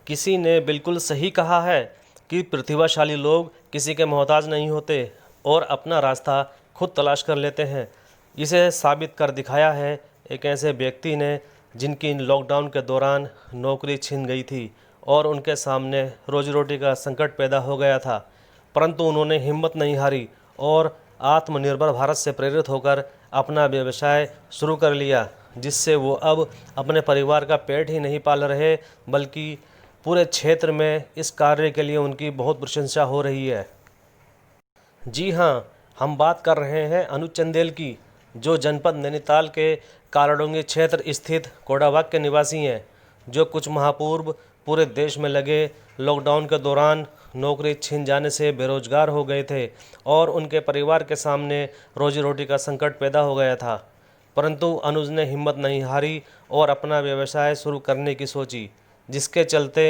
किसी ने बिल्कुल सही कहा है कि प्रतिभाशाली लोग किसी के मोहताज नहीं होते और अपना रास्ता खुद तलाश कर लेते हैं। इसे साबित कर दिखाया है एक ऐसे व्यक्ति ने जिनकी लॉकडाउन के दौरान नौकरी छिन गई थी और उनके सामने रोजी रोटी का संकट पैदा हो गया था, परंतु उन्होंने हिम्मत नहीं हारी और आत्मनिर्भर भारत से प्रेरित होकर अपना व्यवसाय शुरू कर लिया, जिससे वो अब अपने परिवार का पेट ही नहीं पाल रहे बल्कि पूरे क्षेत्र में इस कार्य के लिए उनकी बहुत प्रशंसा हो रही है। जी हाँ, हम बात कर रहे हैं अनुज चंदेल की, जो जनपद नैनीताल के कालाडोंगी क्षेत्र स्थित कोडाबाग के निवासी हैं, जो कुछ माह पूर्व पूरे देश में लगे लॉकडाउन के दौरान नौकरी छिन जाने से बेरोजगार हो गए थे और उनके परिवार के सामने रोजी रोटी का संकट पैदा हो गया था। परंतु अनुज ने हिम्मत नहीं हारी और अपना व्यवसाय शुरू करने की सोची, जिसके चलते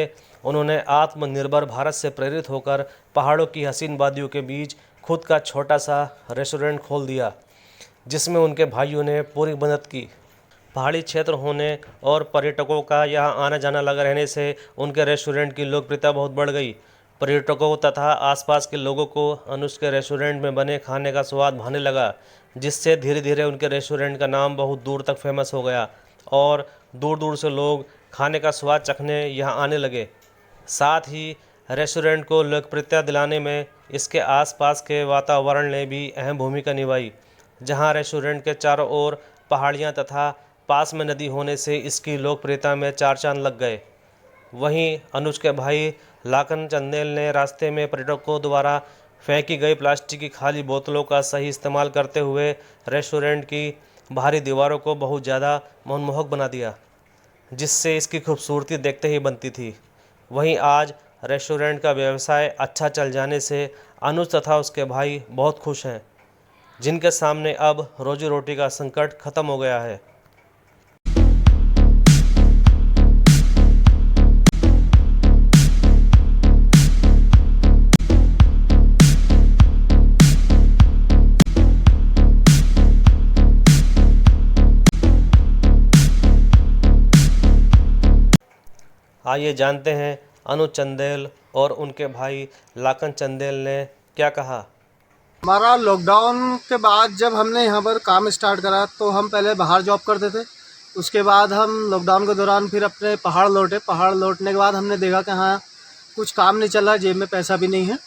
उन्होंने आत्मनिर्भर भारत से प्रेरित होकर पहाड़ों की हसीन वादियों के बीच खुद का छोटा सा रेस्टोरेंट खोल दिया, जिसमें उनके भाइयों ने पूरी मदद की। पहाड़ी क्षेत्र होने और पर्यटकों का यहाँ आना जाना लगा रहने से उनके रेस्टोरेंट की लोकप्रियता बहुत बढ़ गई। पर्यटकों तथा आसपास के लोगों को अनुज के रेस्टोरेंट में बने खाने का स्वाद भाने लगा, जिससे धीरे धीरे उनके रेस्टोरेंट का नाम बहुत दूर तक फेमस हो गया और दूर दूर से लोग खाने का स्वाद चखने यहाँ आने लगे। साथ ही रेस्टोरेंट को लोकप्रियता दिलाने में इसके आसपास के वातावरण ने भी अहम भूमिका निभाई, जहाँ रेस्टोरेंट के चारों ओर पहाड़ियाँ तथा पास में नदी होने से इसकी लोकप्रियता में चार चांद लग गए। वहीं अनुज के भाई लाखन चंदेल ने रास्ते में पर्यटकों द्वारा फेंकी गई प्लास्टिक की खाली बोतलों का सही इस्तेमाल करते हुए रेस्टोरेंट की बाहरी दीवारों को बहुत ज़्यादा मनमोहक बना दिया, जिससे इसकी खूबसूरती देखते ही बनती थी। वहीं आज रेस्टोरेंट का व्यवसाय अच्छा चल जाने से अनुज तथा उसके भाई बहुत खुश हैं, जिनके सामने अब रोजी रोटी का संकट खत्म हो गया है। आइए जानते हैं अनुज चंदेल और उनके भाई लाखन चंदेल ने क्या कहा। हमारा लॉकडाउन के बाद जब हमने यहाँ पर काम स्टार्ट करा तो हम पहले बाहर जॉब करते थे। उसके बाद हम लॉकडाउन के दौरान फिर अपने पहाड़ लौटे। पहाड़ लौटने के बाद हमने देखा कि हाँ कुछ काम नहीं चल रहा, जेब में पैसा भी नहीं है।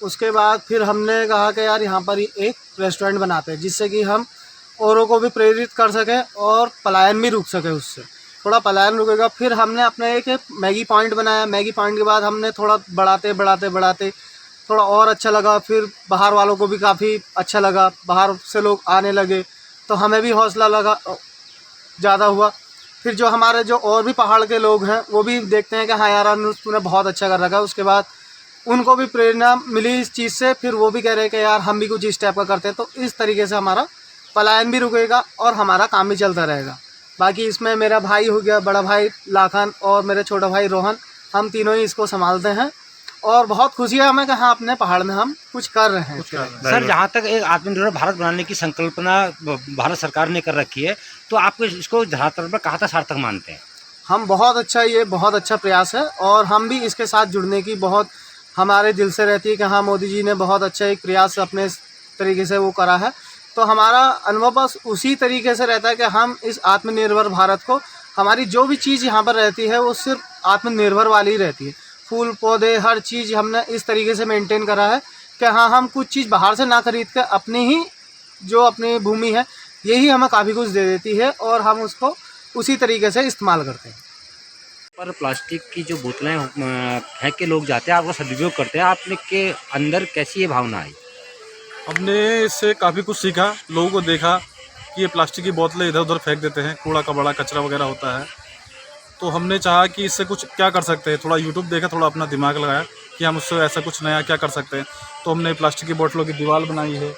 उसके बाद फिर हमने कहा कि यार यहाँ पर एक रेस्टोरेंट बनाते हैं, जिससे कि हम औरों को भी प्रेरित कर सकें और पलायन भी रुक सके, उससे थोड़ा पलायन रुकेगा। फिर हमने अपना एक मैगी पॉइंट बनाया। मैगी पॉइंट के बाद हमने थोड़ा बढ़ाते बढ़ाते बढ़ाते थोड़ा और अच्छा लगा। फिर बाहर वालों को भी काफ़ी अच्छा लगा, बाहर से लोग आने लगे तो हमें भी हौसला लगा ज़्यादा हुआ। फिर जो हमारे जो और भी पहाड़ के लोग हैं वो भी देखते हैं कि हाँ यार अनुज तूने बहुत अच्छा कर रखा है। उसके बाद उनको भी प्रेरणा मिली इस चीज़ से, फिर वो भी कह रहे हैं कि यार हम भी कुछ इस टाइप का करते हैं। तो इस तरीके से हमारा पलायन भी रुकेगा और हमारा काम भी चलता रहेगा। बाकी इसमें मेरा भाई हो गया, बड़ा भाई लाखन और मेरे छोटा भाई रोहन, हम तीनों ही इसको संभालते हैं और बहुत खुशी है हमें कि हाँ अपने पहाड़ में हम कुछ कर रहे हैं। सर, जहाँ तक एक आत्मनिर्भर भारत बनाने की संकल्पना भारत सरकार ने कर रखी है, तो आप इसको धरातल पर कहाँ तक सार्थक मानते हैं? हम बहुत अच्छा, ये बहुत अच्छा प्रयास है और हम भी इसके साथ जुड़ने की बहुत हमारे दिल से रहती है कि हाँ मोदी जी ने बहुत अच्छा एक प्रयास अपने तरीके से वो करा है। तो हमारा अनुभव बस उसी तरीके से रहता है कि हम इस आत्मनिर्भर भारत को, हमारी जो भी चीज़ यहाँ पर रहती है वो सिर्फ आत्मनिर्भर वाली ही रहती है। फूल पौधे हर चीज़ हमने इस तरीके से मेंटेन करा है कि हाँ हम कुछ चीज़ बाहर से ना खरीद कर अपनी ही जो अपनी भूमि है यही हमें काफ़ी कुछ दे देती है और हम उसको उसी तरीके से इस्तेमाल करते हैं। पर प्लास्टिक की जो बोतलें फेंक के लोग जाते हैं, आपका सदुपयोग करते हैं, आपने के अंदर कैसी ये भावना आई? हमने इससे काफ़ी कुछ सीखा, लोगों को देखा कि ये प्लास्टिक की बोतलें इधर उधर फेंक देते हैं, कूड़ा का बड़ा कचरा वगैरह होता है। तो हमने चाहा कि इससे कुछ क्या कर सकते हैं, थोड़ा यूट्यूब देखा, थोड़ा अपना दिमाग लगाया कि हम उससे ऐसा कुछ नया क्या कर सकते हैं। तो हमने प्लास्टिक की बोतलों की दीवार बनाई है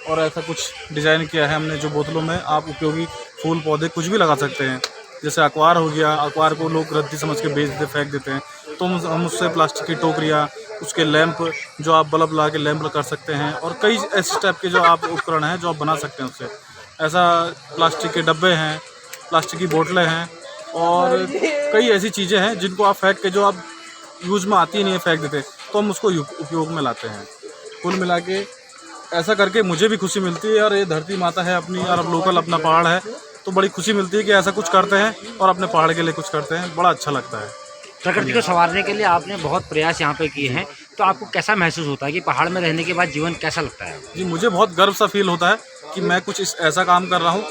और ऐसा कुछ डिज़ाइन किया है हमने, जो बोतलों में आप उपयोगी फूल पौधे कुछ भी लगा सकते हैं। जैसे अखबार हो गया, अखबार को लोग रद्दी समझ के बेच देते, फेंक देते हैं, तो हम उससे प्लास्टिक की टोकरियाँ, उसके लैंप जो आप बल्ब लगा के लैंप कर सकते हैं और कई ऐसे टाइप के जो आप उपकरण हैं जो आप बना सकते हैं उससे। ऐसा प्लास्टिक के डब्बे हैं, प्लास्टिक की बोतलें हैं और कई ऐसी चीज़ें हैं जिनको आप फेंक के जो आप यूज में आती ही नहीं है, फेंक देते, तो हम उसको उपयोग में लाते हैं। कुल मिला के ऐसा करके मुझे भी खुशी मिलती है, और ये धरती माता है अपनी, और अब लोकल अपना पहाड़ है, तो बड़ी खुशी मिलती है कि ऐसा कुछ करते हैं और अपने पहाड़ के लिए कुछ करते हैं, बड़ा अच्छा लगता है। प्रकृति को संवारने के लिए आपने बहुत प्रयास यहाँ पे किए हैं, तो आपको कैसा महसूस होता है कि पहाड़ में रहने के बाद जीवन कैसा लगता है? जी, मुझे बहुत गर्व सा फील होता है कि मैं कुछ ऐसा काम कर रहा हूँ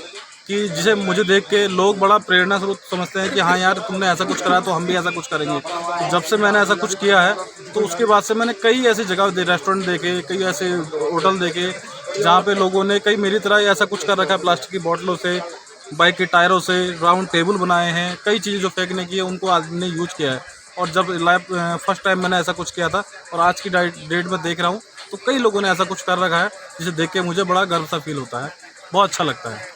कि जिसे मुझे देख के लोग बड़ा प्रेरणा स्रोत समझते हैं कि हाँ यार, तुमने ऐसा कुछ करा तो हम भी ऐसा कुछ करेंगे। तो जब से मैंने ऐसा कुछ किया है, तो उसके बाद से मैंने कई ऐसी जगह रेस्टोरेंट देखे, कई ऐसे होटल देखे जहाँ पे लोगों ने कई मेरी तरह ऐसा कुछ कर रखा है, प्लास्टिक की बोतलों से, बाइक के टायरों से राउंड टेबल बनाए हैं, कई चीज़ें जो फेंकने की है उनको आदमी ने यूज किया है। और जब फर्स्ट टाइम मैंने ऐसा कुछ किया था, और आज की डेट में देख रहा हूँ तो कई लोगों ने ऐसा कुछ कर रखा है, जिसे देख के मुझे बड़ा गर्व सा फील होता है, बहुत अच्छा लगता है।